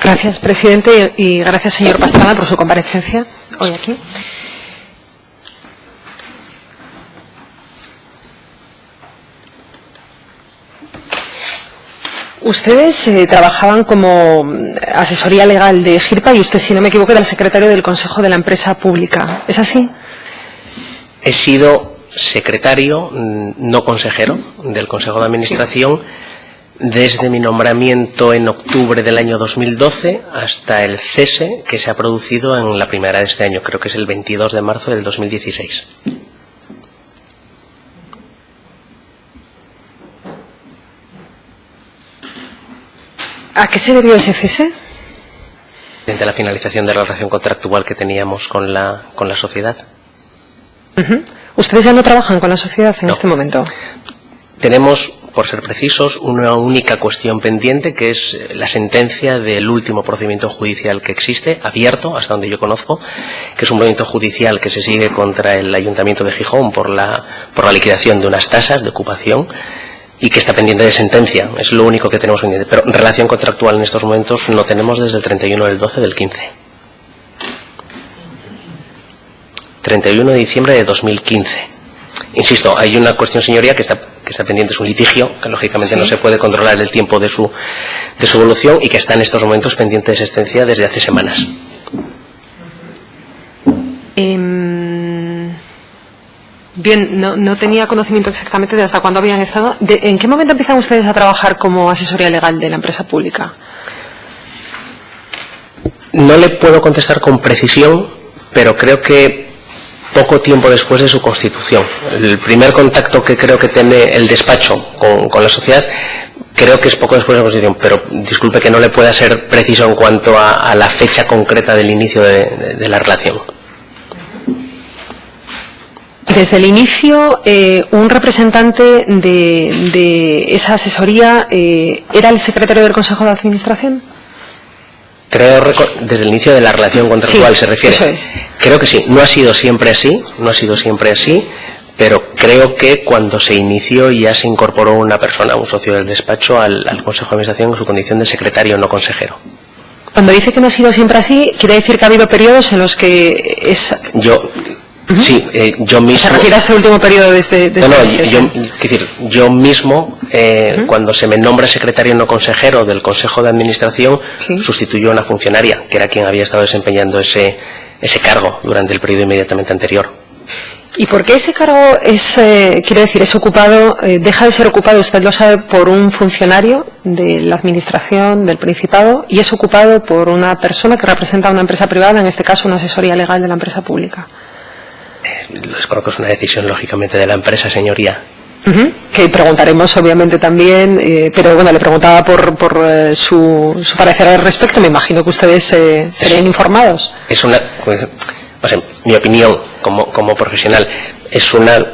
Gracias, presidente, y gracias, señor Pastrana, por su comparecencia hoy aquí. Ustedes trabajaban como asesoría legal de GIRPA y usted, si no me equivoco, era el secretario del Consejo de la Empresa Pública. ¿Es así? He sido secretario, no consejero, del Consejo de Administración desde mi nombramiento en octubre del año 2012 hasta el cese que se ha producido en la primera de este año, creo que es el 22 de marzo del 2016. ¿A qué se debió ese cese? Desde la finalización de la relación contractual que teníamos con la sociedad. ¿Ustedes ya no trabajan con la sociedad en No. este momento? Tenemos, por ser precisos, una única cuestión pendiente, que es la sentencia del último procedimiento judicial que existe, abierto, hasta donde yo conozco, que es un procedimiento judicial que se sigue contra el Ayuntamiento de Gijón por la liquidación de unas tasas de ocupación y que está pendiente de sentencia. Es lo único que tenemos pendiente. Pero relación contractual en estos momentos no tenemos desde el 31 del 12 del 15. 31 de diciembre de 2015. Insisto, hay una cuestión, señoría, que está pendiente, es un litigio, que lógicamente no se puede controlar el tiempo de su evolución y que está en estos momentos pendiente de sentencia desde hace semanas. Bien, no tenía conocimiento exactamente de hasta cuándo habían estado. ¿En qué momento empiezan ustedes a trabajar como asesoría legal de la empresa pública? No le puedo contestar con precisión, pero creo que poco tiempo después de su constitución. El primer contacto que creo que tiene el despacho con la sociedad, creo que es poco después de la constitución, pero disculpe que no le pueda ser preciso en cuanto a la fecha concreta del inicio de la relación. Desde el inicio, un representante de esa asesoría era el secretario del Consejo de Administración. Creo, desde el inicio de la relación contractual se refiere. Eso es. Creo que sí. No ha sido siempre así, pero creo que cuando se inició ya se incorporó una persona, un socio del despacho, al Consejo de Administración en su condición de secretario, no consejero. Cuando dice que no ha sido siempre así, quiere decir que ha habido periodos en los que es... Sí, yo mismo... ¿Se refiere a este último periodo desde yo mismo, cuando se me nombra secretario no consejero del Consejo de Administración, sustituyó a una funcionaria, que era quien había estado desempeñando ese cargo durante el periodo inmediatamente anterior. ¿Y por qué ese cargo es ocupado, deja de ser ocupado, usted lo sabe, por un funcionario de la Administración del Principado y es ocupado por una persona que representa a una empresa privada, en este caso una asesoría legal de la empresa pública? Creo que es una decisión, lógicamente, de la empresa, señoría. Que preguntaremos, obviamente, también, pero bueno, le preguntaba por su parecer al respecto. Me imagino que ustedes serían informados. Mi opinión como profesional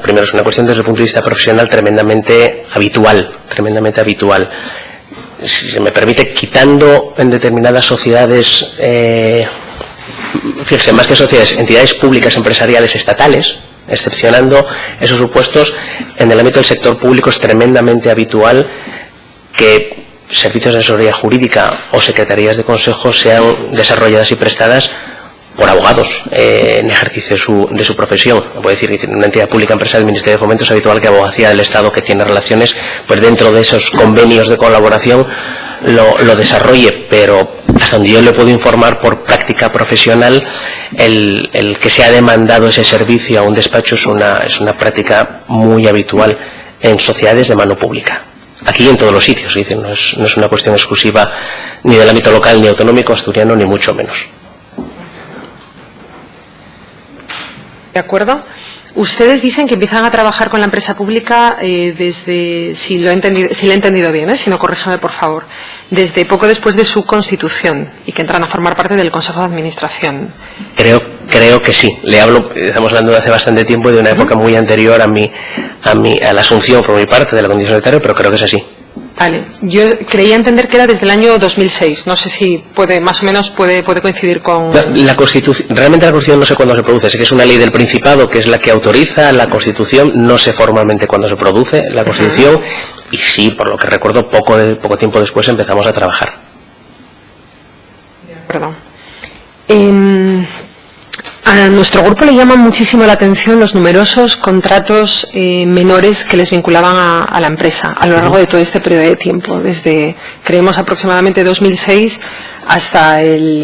primero es una cuestión desde el punto de vista profesional tremendamente habitual. Si se me permite, quitando en determinadas sociedades, fíjese, más que sociedades, entidades públicas empresariales estatales, excepcionando esos supuestos, en el ámbito del sector público es tremendamente habitual que servicios de asesoría jurídica o secretarías de consejo sean desarrolladas y prestadas por abogados en ejercicio de su profesión. Voy a decir, en una entidad pública empresarial del Ministerio de Fomento es habitual que Abogacía del Estado, que tiene relaciones, pues dentro de esos convenios de colaboración lo desarrolle, pero hasta donde yo le puedo informar por práctica profesional, el que se ha demandado ese servicio a un despacho es una práctica muy habitual en sociedades de mano pública. Aquí y en todos los sitios, no es una cuestión exclusiva ni del ámbito local ni autonómico asturiano, ni mucho menos. De acuerdo. Ustedes dicen que empiezan a trabajar con la empresa pública desde, si le he entendido bien, si no, corríjame por favor, desde poco después de su constitución y que entran a formar parte del Consejo de Administración. Creo que sí. Estamos hablando de hace bastante tiempo y de una época muy anterior a la asunción por mi parte de la condición secretaria, pero creo que es así. Vale. Yo creía entender que era desde el año 2006. No sé si más o menos puede coincidir con... La Constitución, realmente la Constitución no sé cuándo se produce. Sé que es una ley del Principado que es la que autoriza la Constitución. No sé formalmente cuándo se produce la Constitución. Y sí, por lo que recuerdo, poco tiempo después empezamos a trabajar. Perdón. A nuestro grupo le llaman muchísimo la atención los numerosos contratos menores que les vinculaban a la empresa a lo largo de todo este periodo de tiempo, desde, creemos, aproximadamente 2006 hasta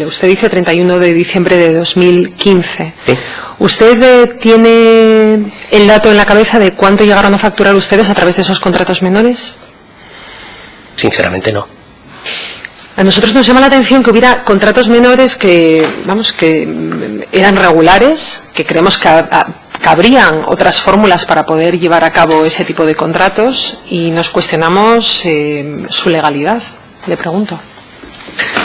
usted dice, 31 de diciembre de 2015. ¿Sí? ¿Usted tiene el dato en la cabeza de cuánto llegaron a facturar ustedes a través de esos contratos menores? Sinceramente no. A nosotros nos llama la atención que hubiera contratos menores que eran regulares, que creemos que habrían otras fórmulas para poder llevar a cabo ese tipo de contratos y nos cuestionamos su legalidad. Le pregunto.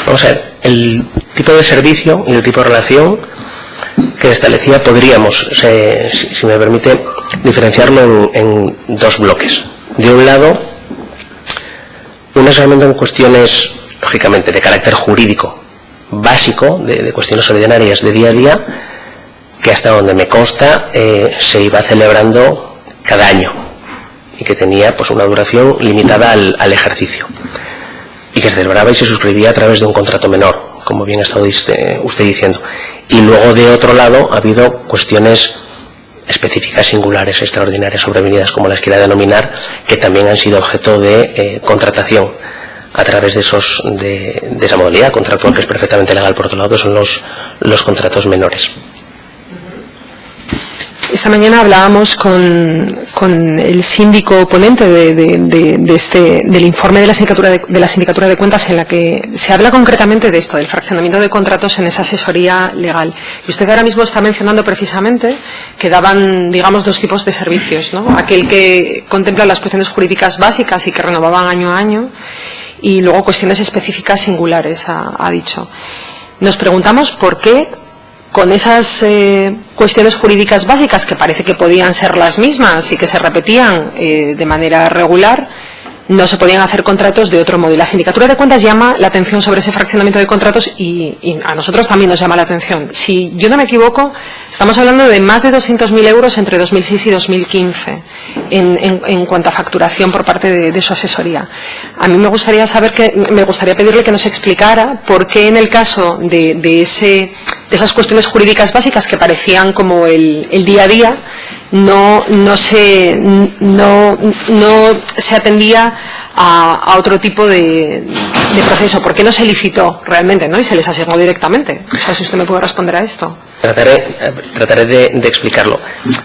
Vamos a ver, el tipo de servicio y el tipo de relación que establecía podríamos, si me permite, diferenciarlo en dos bloques. De un lado, una solamente en cuestiones, lógicamente, de carácter jurídico básico, de cuestiones ordinarias de día a día, que hasta donde me consta se iba celebrando cada año y que tenía pues una duración limitada al ejercicio y que se celebraba y se suscribía a través de un contrato menor, como bien ha estado usted diciendo. Y luego, de otro lado, ha habido cuestiones específicas, singulares, extraordinarias, sobrevenidas, como las quiera denominar, que también han sido objeto de contratación a través de esa modalidad contractual, que es perfectamente legal, por otro lado, que son los contratos menores. Esta mañana hablábamos con el síndico ponente del informe de la Sindicatura de Cuentas, en la que se habla concretamente de esto, del fraccionamiento de contratos en esa asesoría legal. Y usted ahora mismo está mencionando precisamente que daban, digamos, dos tipos de servicios, ¿no? Aquel que contempla las cuestiones jurídicas básicas y que renovaban año a año, y luego cuestiones específicas singulares, ha dicho. Nos preguntamos por qué, con esas cuestiones jurídicas básicas que parece que podían ser las mismas y que se repetían de manera regular, no se podían hacer contratos de otro modo. Y la Sindicatura de Cuentas llama la atención sobre ese fraccionamiento de contratos y a nosotros también nos llama la atención. Si yo no me equivoco, estamos hablando de más de 200.000 euros entre 2006 y 2015 en cuanto a facturación por parte de su asesoría. A mí me gustaría pedirle que nos explicara por qué en el caso de esas cuestiones jurídicas básicas que parecían como el día a día, no se atendía a otro tipo de proceso. ¿Por qué no se licitó realmente, ¿no? Y se les asignó directamente? O sea, si usted me puede responder a esto. Trataré de explicarlo.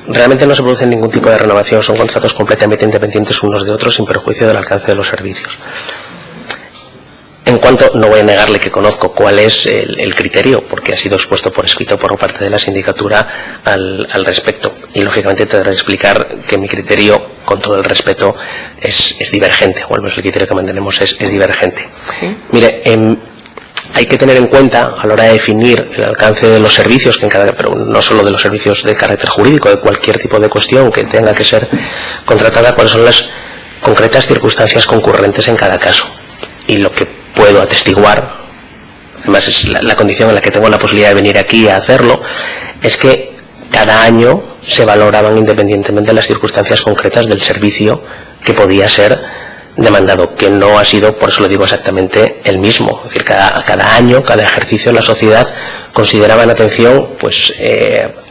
Realmente no se produce ningún tipo de renovación, son contratos completamente independientes unos de otros, sin perjuicio del alcance de los servicios. En cuanto, no voy a negarle que conozco cuál es el criterio, porque ha sido expuesto por escrito por parte de la sindicatura al respecto. Y lógicamente tendré que explicar que mi criterio, con todo el respeto, es divergente, o al menos el criterio que mantenemos es divergente. ¿Sí? Mire, hay que tener en cuenta a la hora de definir el alcance de los servicios, pero no solo de los servicios de carácter jurídico, de cualquier tipo de cuestión que tenga que ser contratada, cuáles son las concretas circunstancias concurrentes en cada caso. Y lo que puedo atestiguar, además es la condición en la que tengo la posibilidad de venir aquí a hacerlo, es que cada año se valoraban independientemente las circunstancias concretas del servicio que podía ser demandado, que no ha sido, por eso lo digo exactamente, el mismo. Es decir, cada año, cada ejercicio, la sociedad consideraba en atención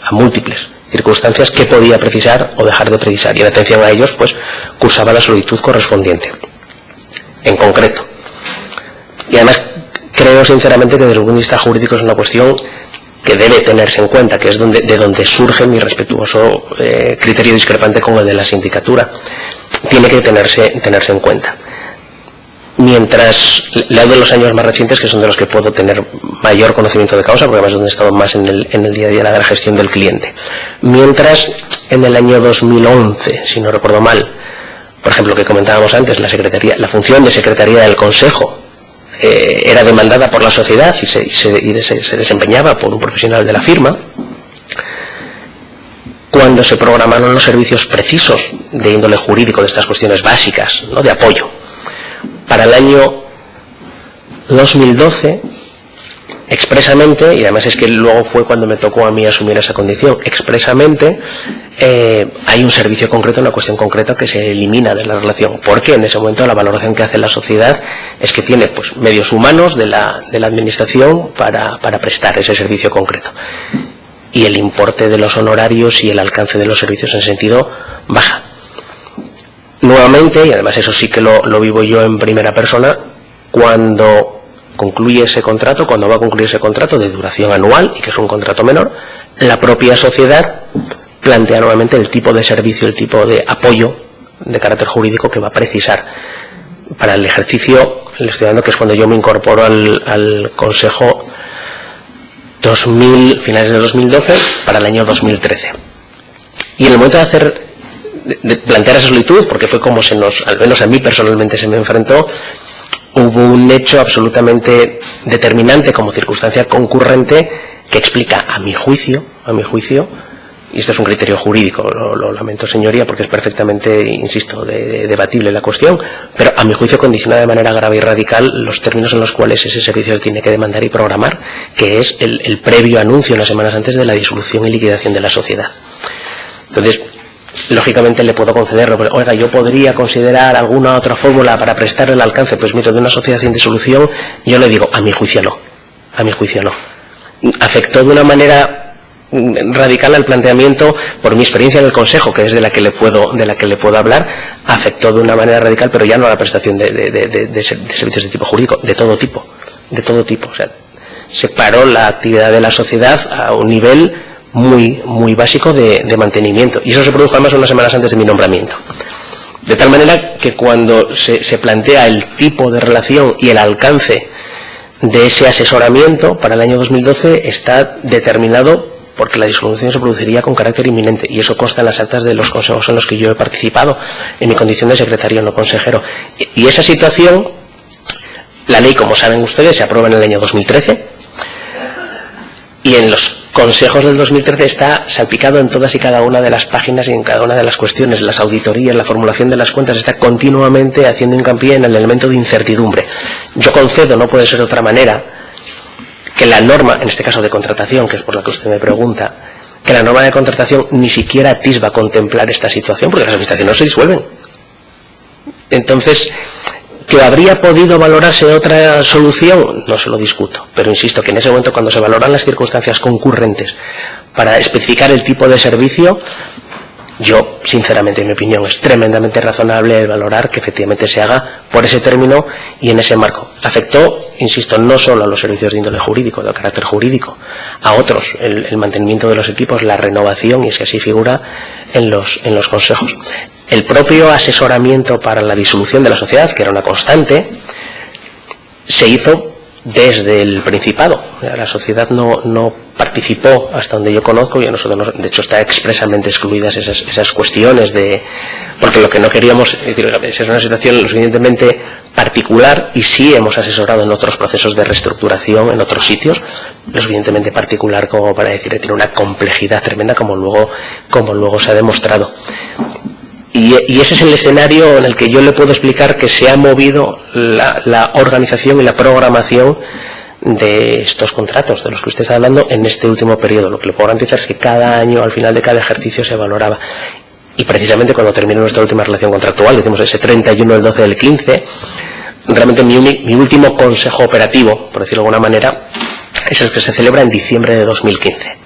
a múltiples circunstancias que podía precisar o dejar de precisar, y en atención a ellos pues cursaba la solicitud correspondiente en concreto. Y además creo sinceramente que desde el punto de vista jurídico es una cuestión que debe tenerse en cuenta, que es de donde surge mi respetuoso criterio discrepante con el de la sindicatura. Tiene que tenerse en cuenta. Mientras le hablo de los años más recientes, que son de los que puedo tener mayor conocimiento de causa, porque además es donde he estado más en el día a día de la gestión del cliente. Mientras en el año 2011, si no recuerdo mal, por ejemplo, que comentábamos antes, la función de secretaría del Consejo era demandada por la sociedad y se desempeñaba por un profesional de la firma. Cuando se programaron los servicios precisos de índole jurídico de estas cuestiones básicas, ¿no?, de apoyo, para el año 2012 expresamente, y además es que luego fue cuando me tocó a mí asumir esa condición, expresamente hay un servicio concreto, una cuestión concreta que se elimina de la relación, porque en ese momento la valoración que hace la sociedad es que tiene pues medios humanos de la administración para prestar ese servicio concreto, y el importe de los honorarios y el alcance de los servicios en sentido baja. Nuevamente, y además eso sí que lo vivo yo en primera persona, cuando concluye ese contrato, cuando va a concluir ese contrato de duración anual, y que es un contrato menor, la propia sociedad plantea nuevamente el tipo de servicio, el tipo de apoyo de carácter jurídico que va a precisar para el ejercicio, le estoy dando que es cuando yo me incorporo al Consejo finales de 2012 para el año 2013. Y en el momento de plantear esa solicitud, porque fue como al menos a mí personalmente se me enfrentó, hubo un hecho absolutamente determinante como circunstancia concurrente que explica, a mi juicio, y esto es un criterio jurídico, lo lamento señoría porque es perfectamente, insisto, debatible la cuestión, pero a mi juicio condiciona de manera grave y radical los términos en los cuales ese servicio tiene que demandar y programar, que es el previo anuncio unas semanas antes de la disolución y liquidación de la sociedad. Entonces, lógicamente le puedo conceder, oiga, yo podría considerar alguna otra fórmula para prestar el alcance, pues mire, de una sociedad en disolución, yo le digo, a mi juicio no. Afectó de una manera radical al planteamiento, por mi experiencia en el Consejo, que es de la que le puedo hablar, afectó de una manera radical, pero ya no a la prestación de servicios de tipo jurídico, de todo tipo, o sea, separó la actividad de la sociedad a un nivel muy básico de mantenimiento, y eso se produjo además unas semanas antes de mi nombramiento, de tal manera que cuando se plantea el tipo de relación y el alcance de ese asesoramiento para el año 2012 está determinado porque la disolución se produciría con carácter inminente, y eso consta en las actas de los consejos en los que yo he participado en mi condición de secretario, no consejero. Y esa situación, la ley, como saben ustedes, se aprueba en el año 2013, y en los consejos del 2013 está salpicado en todas y cada una de las páginas y en cada una de las cuestiones, las auditorías, la formulación de las cuentas, está continuamente haciendo hincapié en el elemento de incertidumbre. Yo concedo, no puede ser de otra manera, que la norma, en este caso de contratación, que es por la que usted me pregunta, que la norma de contratación ni siquiera atisba contemplar esta situación, porque las administraciones no se disuelven. Entonces, ¿que habría podido valorarse otra solución? No se lo discuto, pero insisto que en ese momento, cuando se valoran las circunstancias concurrentes para especificar el tipo de servicio, yo, sinceramente, en mi opinión, es tremendamente razonable el valorar que efectivamente se haga por ese término y en ese marco. Afectó, insisto, no solo a los servicios de índole jurídico, de carácter jurídico, a otros, el mantenimiento de los equipos, la renovación, y es que así figura en los consejos. El propio asesoramiento para la disolución de la sociedad, que era una constante, se hizo desde el Principado. La sociedad no participó, hasta donde yo conozco, y a nosotros, de hecho, está expresamente excluidas esas cuestiones, porque lo que no queríamos, es una situación lo suficientemente particular, y sí hemos asesorado en otros procesos de reestructuración en otros sitios, lo suficientemente particular como para decir que tiene una complejidad tremenda, como luego se ha demostrado. Y ese es el escenario en el que yo le puedo explicar que se ha movido la organización y la programación de estos contratos de los que usted está hablando en este último periodo. Lo que le puedo garantizar es que cada año, al final de cada ejercicio, se valoraba. Y precisamente cuando terminó nuestra última relación contractual, hicimos ese 31 del 12 del 15, realmente mi último consejo operativo, por decirlo de alguna manera, es el que se celebra en diciembre de 2015.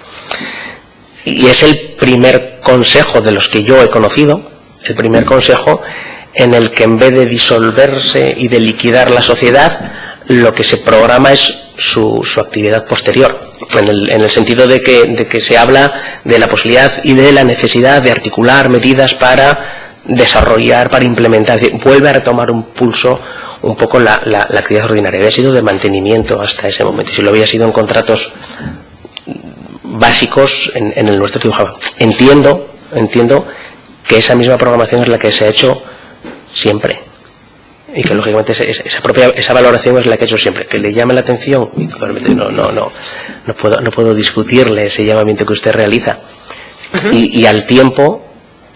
Y es el primer consejo de los que yo he conocido, el primer consejo en el que, en vez de disolverse y de liquidar la sociedad, lo que se programa es su actividad posterior, en el sentido de que se habla de la posibilidad y de la necesidad de articular medidas para desarrollar, para implementar, vuelve a retomar un pulso un poco la actividad ordinaria. Había sido de mantenimiento hasta ese momento, y si lo había sido en contratos básicos en el nuestro dibujaba. Entiendo que esa misma programación es la que se ha hecho siempre, y que lógicamente esa valoración es la que he hecho siempre. Que le llame la atención, y totalmente no puedo discutirle ese llamamiento que usted realiza, y al tiempo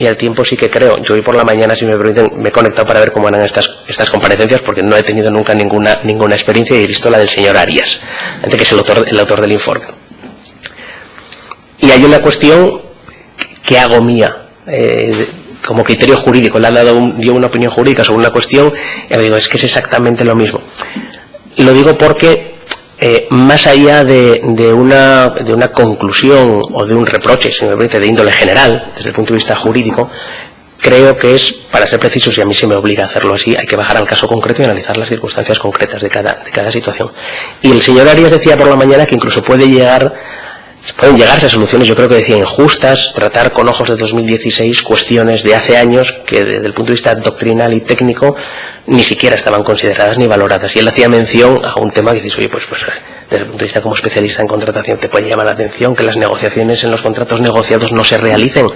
y al tiempo sí que creo. Yo hoy por la mañana, si me permiten, me he conectado para ver cómo eran estas comparecencias, porque no he tenido nunca ninguna experiencia, y he visto la del señor Arias, que es el autor del informe. Y hay una cuestión que hago mía, como criterio jurídico. Le han dio una opinión jurídica sobre una cuestión, y le digo, es que es exactamente lo mismo. Y lo digo porque más allá de una conclusión o de un reproche, si me permite, de índole general, desde el punto de vista jurídico, creo que es, para ser precisos, y a mí se me obliga a hacerlo así, hay que bajar al caso concreto y analizar las circunstancias concretas de cada situación. Y el señor Arias decía por la mañana que incluso pueden llegarse a soluciones, yo creo que decía, injustas, tratar con ojos de 2016 cuestiones de hace años que desde el punto de vista doctrinal y técnico ni siquiera estaban consideradas ni valoradas. Y él hacía mención a un tema que dice, oye, pues desde el punto de vista como especialista en contratación te puede llamar la atención que las negociaciones en los contratos negociados no se realicen.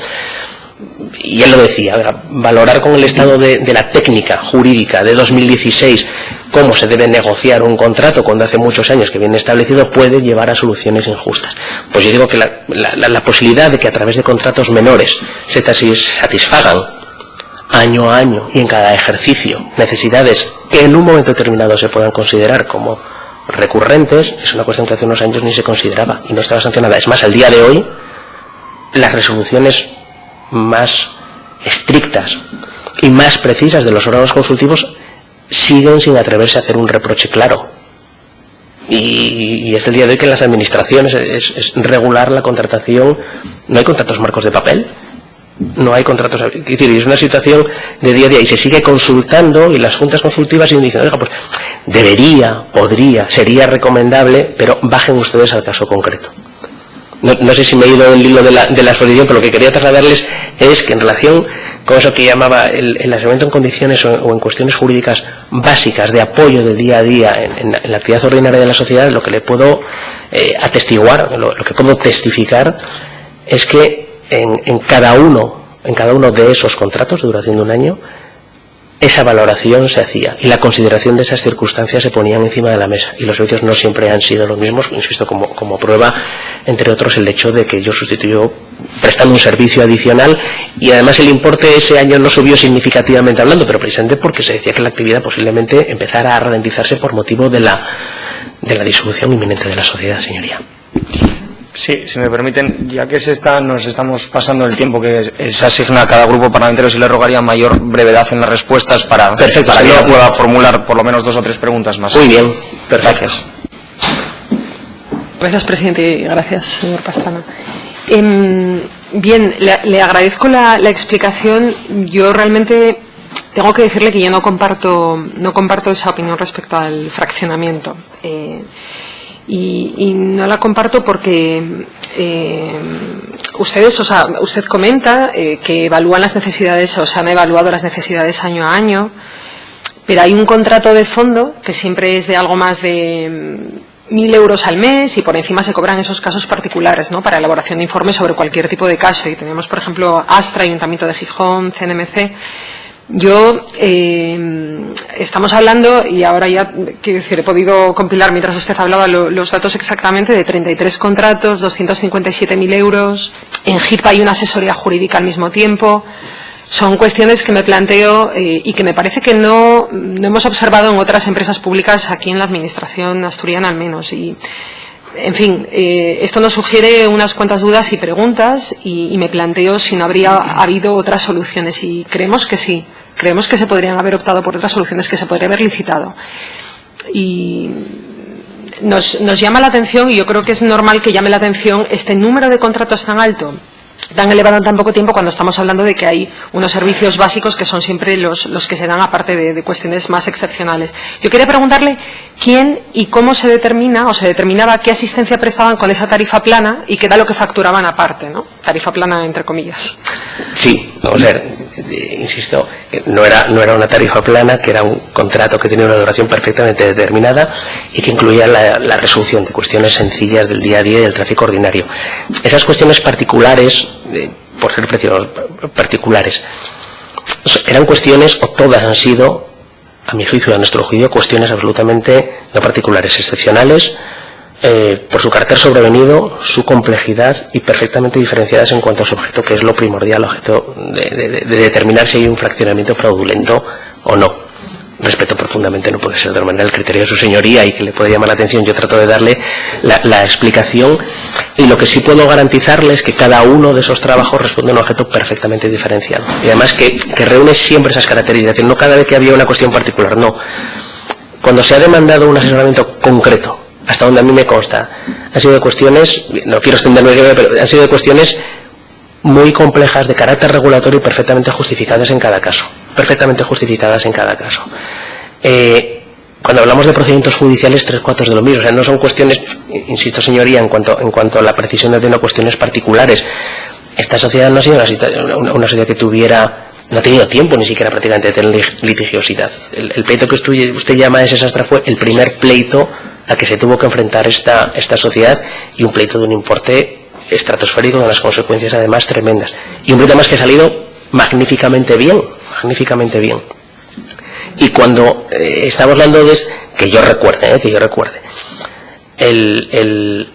Y él lo decía, valorar con el estado de la técnica jurídica de 2016 cómo se debe negociar un contrato cuando hace muchos años que viene establecido puede llevar a soluciones injustas. Pues yo digo que la posibilidad de que a través de contratos menores se satisfagan año a año y en cada ejercicio necesidades que en un momento determinado se puedan considerar como recurrentes es una cuestión que hace unos años ni se consideraba y no estaba sancionada. Es más, al día de hoy las resoluciones más estrictas y más precisas de los órganos consultivos siguen sin atreverse a hacer un reproche claro. Y es el día de hoy que en las administraciones es regular la contratación. No hay contratos marcos de papel, no hay contratos, es decir, es una situación de día a día y se sigue consultando y las juntas consultivas siguen diciendo, oiga, pues debería, podría, sería recomendable, pero bajen ustedes al caso concreto. No sé si me he ido el hilo de la exposición, pero lo que quería trasladarles es que en relación con eso que llamaba el asesoramiento en condiciones o en cuestiones jurídicas básicas de apoyo del día a día en la actividad ordinaria de la sociedad, lo que le puedo atestiguar, lo que puedo testificar es que en cada uno de esos contratos de duración de un año esa valoración se hacía y la consideración de esas circunstancias se ponían encima de la mesa y los servicios no siempre han sido los mismos, insisto, como prueba, entre otros, el hecho de que yo sustituyo prestando un servicio adicional y además el importe ese año no subió significativamente hablando, pero precisamente porque se decía que la actividad posiblemente empezara a ralentizarse por motivo de la disolución inminente de la sociedad, señoría. Sí, si me permiten, ya que nos estamos pasando el tiempo que se asigna a cada grupo parlamentario, si le rogaría mayor brevedad en las respuestas para que yo pueda formular por lo menos 2 o 3 preguntas más. Muy bien, perfecto. Gracias. Gracias, presidente, y gracias, señor Pastrana. Bien, le agradezco la explicación. Yo realmente tengo que decirle que yo no comparto esa opinión respecto al fraccionamiento. Y no la comparto porque usted comenta que evalúan las necesidades, o se han evaluado las necesidades año a año, pero hay un contrato de fondo que siempre es de algo más de 1.000 euros al mes y por encima se cobran esos casos particulares, ¿no?, para elaboración de informes sobre cualquier tipo de caso. Y tenemos, por ejemplo, Astra, Ayuntamiento de Gijón, CNMC. Estamos hablando, y ahora ya, quiero decir, he podido compilar mientras usted hablaba los datos exactamente, de 33 contratos, 257.000 euros. En GIP hay una asesoría jurídica al mismo tiempo. Son cuestiones que me planteo y que me parece que no hemos observado en otras empresas públicas aquí en la administración asturiana al menos. Y, en fin, esto nos sugiere unas cuantas dudas y preguntas y me planteo si no habría habido otras soluciones y creemos que sí, creemos que se podrían haber optado por otras soluciones, que se podría haber licitado. Y nos llama la atención, y yo creo que es normal que llame la atención este número de contratos tan alto, tan elevado en tan poco tiempo, cuando estamos hablando de que hay unos servicios básicos que son siempre los que se dan, aparte de cuestiones más excepcionales. Yo quería preguntarle quién y cómo se determina, o se determinaba qué asistencia prestaban con esa tarifa plana y qué era lo que facturaban aparte, ¿no? Tarifa plana entre comillas. Sí, vamos a ver, insisto, no era una tarifa plana, que era un contrato que tenía una duración perfectamente determinada y que incluía la resolución de cuestiones sencillas del día a día y del tráfico ordinario. Esas cuestiones particulares, por ser precisos, particulares, eran cuestiones, o todas han sido, a mi juicio y a nuestro juicio, cuestiones absolutamente no particulares, excepcionales, por su carácter sobrevenido, su complejidad y perfectamente diferenciadas en cuanto a su objeto, que es lo primordial, objeto de determinar si hay un fraccionamiento fraudulento o no. Respeto profundamente, no puede ser de otra manera, el criterio de su señoría y que le puede llamar la atención. Yo trato de darle la explicación, y lo que sí puedo garantizarle es que cada uno de esos trabajos responde a un objeto perfectamente diferenciado, y además que reúne siempre esas características, no cada vez que había una cuestión particular, no. Cuando se ha demandado un asesoramiento concreto, hasta donde a mí me consta, han sido de cuestiones, no quiero extenderme, pero han sido de cuestiones muy complejas, de carácter regulatorio y perfectamente justificadas en cada caso. Perfectamente justificadas en cada caso. Cuando hablamos de procedimientos judiciales, 3/4 de lo mismo. O sea, no son cuestiones, insisto, señoría, en cuanto a la precisión de no cuestiones particulares. Esta sociedad no ha sido una sociedad que no ha tenido tiempo ni siquiera prácticamente de tener litigiosidad. El pleito que usted llama de ese Astra fue el primer pleito al que se tuvo que enfrentar esta sociedad, y un pleito de un importe estratosférico, con las consecuencias además tremendas. Y un pleito más que ha salido magníficamente bien. Y cuando estamos hablando de que yo recuerde, el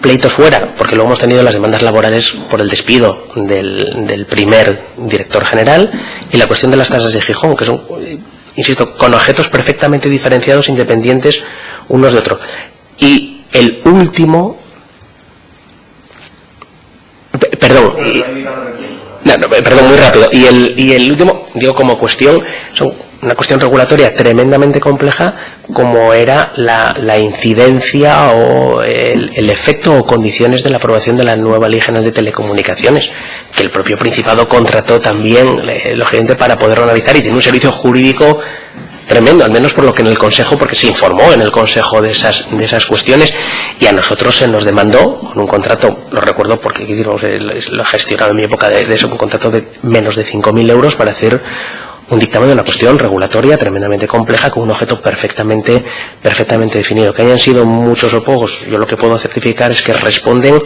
pleito fuera, porque luego hemos tenido las demandas laborales por el despido del primer director general, y la cuestión de las tasas de Gijón, que son, insisto, con objetos perfectamente diferenciados, independientes unos de otros. Y el último, perdón, muy rápido, y el último, digo, como cuestión, son una cuestión regulatoria tremendamente compleja, como era la incidencia o el efecto o condiciones de la aprobación de la nueva Ley General de Telecomunicaciones, que el propio Principado contrató también, lógicamente, para poderlo analizar, y tiene un servicio jurídico tremendo, al menos por lo que en el Consejo, porque se informó en el Consejo de esas cuestiones, y a nosotros se nos demandó con un contrato, lo recuerdo porque lo he gestionado en mi época de eso, un contrato de menos de 5.000 euros para hacer un dictamen de una cuestión regulatoria tremendamente compleja, con un objeto perfectamente definido. Que hayan sido muchos o pocos, yo lo que puedo certificar es que responden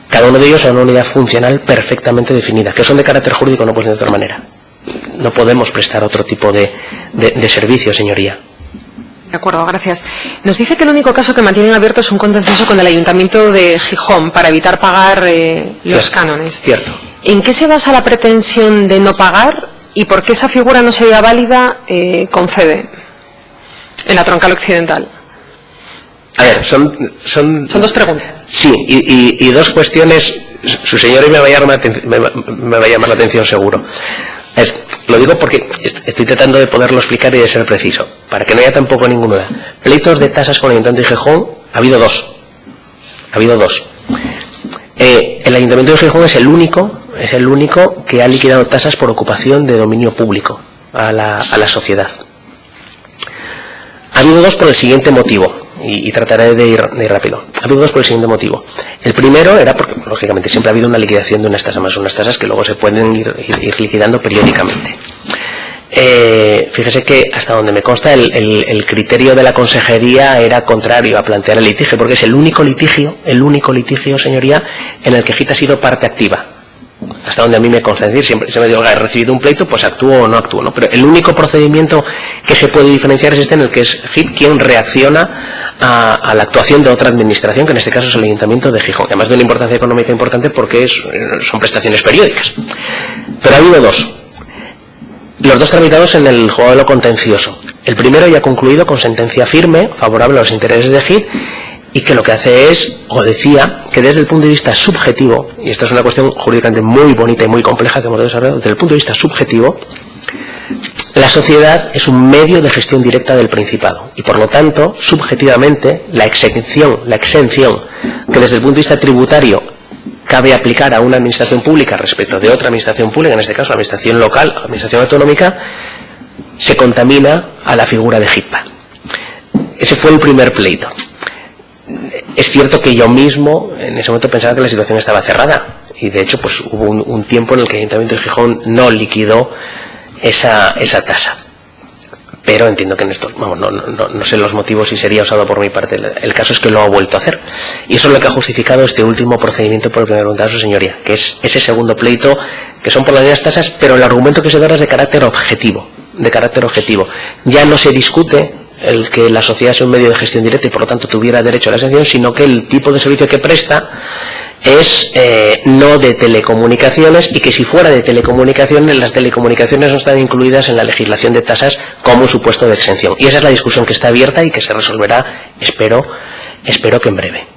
cada uno de ellos a una unidad funcional perfectamente definida. Que son de carácter jurídico, no puede ser de otra manera. No podemos prestar otro tipo de servicio, señoría. De acuerdo, gracias. Nos dice que el único caso que mantienen abierto es un contencioso con el Ayuntamiento de Gijón para evitar pagar los cánones. Cierto. ¿En qué se basa la pretensión de no pagar y por qué esa figura no sería válida con FEDE en la troncal occidental? A ver, son dos preguntas. Sí, y dos cuestiones. Su señoría me va a llamar la atención seguro. Lo digo porque estoy tratando de poderlo explicar y de ser preciso, para que no haya tampoco ninguna duda. Pleitos de tasas con el Ayuntamiento de Gijón, ha habido dos. El Ayuntamiento de Gijón es el único que ha liquidado tasas por ocupación de dominio público a la sociedad. Ha habido dos por el siguiente motivo, y trataré de ir rápido. Ha habido dos por el siguiente motivo. El primero era porque, lógicamente, siempre ha habido una liquidación de unas tasas, más unas tasas que luego se pueden ir liquidando periódicamente. Fíjese que, hasta donde me consta, el criterio de la consejería era contrario a plantear el litigio, porque es el único litigio, señoría, en el que GIT ha sido parte activa. Hasta donde a mí me consta, es decir, siempre se me digo, he recibido un pleito, pues actúo o no actúo, ¿no? Pero el único procedimiento que se puede diferenciar es en el que es GIT quien reacciona a la actuación de otra administración, que en este caso es el Ayuntamiento de Gijón, además de una importancia económica importante porque son prestaciones periódicas. Pero ha habido dos. Los dos tramitados en el juzgado de lo contencioso. El primero ya concluido con sentencia firme, favorable a los intereses de GIT, y que lo que hace es, o decía, que desde el punto de vista subjetivo, y esta es una cuestión jurídicamente muy bonita y muy compleja que hemos desarrollado, desde el punto de vista subjetivo, la sociedad es un medio de gestión directa del Principado, y por lo tanto, subjetivamente, la exención que desde el punto de vista tributario cabe aplicar a una administración pública respecto de otra administración pública, en este caso la administración local, la administración autonómica, se contamina a la figura de GITPA. Ese fue el primer pleito. Es cierto que yo mismo en ese momento pensaba que la situación estaba cerrada, y de hecho pues hubo un tiempo en el que el Ayuntamiento de Gijón no liquidó esa tasa. Pero entiendo que en esto, no sé los motivos y sería osado por mi parte. El caso es que lo ha vuelto a hacer. Y eso es lo que ha justificado este último procedimiento por el que me preguntaba su señoría, que es ese segundo pleito, que son por las mismas tasas, pero el argumento que se da es de carácter objetivo. Ya no se discute el que la sociedad sea un medio de gestión directa y por lo tanto tuviera derecho a la exención, sino que el tipo de servicio que presta es no de telecomunicaciones, y que si fuera de telecomunicaciones, las telecomunicaciones no están incluidas en la legislación de tasas como un supuesto de exención. Y esa es la discusión que está abierta y que se resolverá, espero que en breve.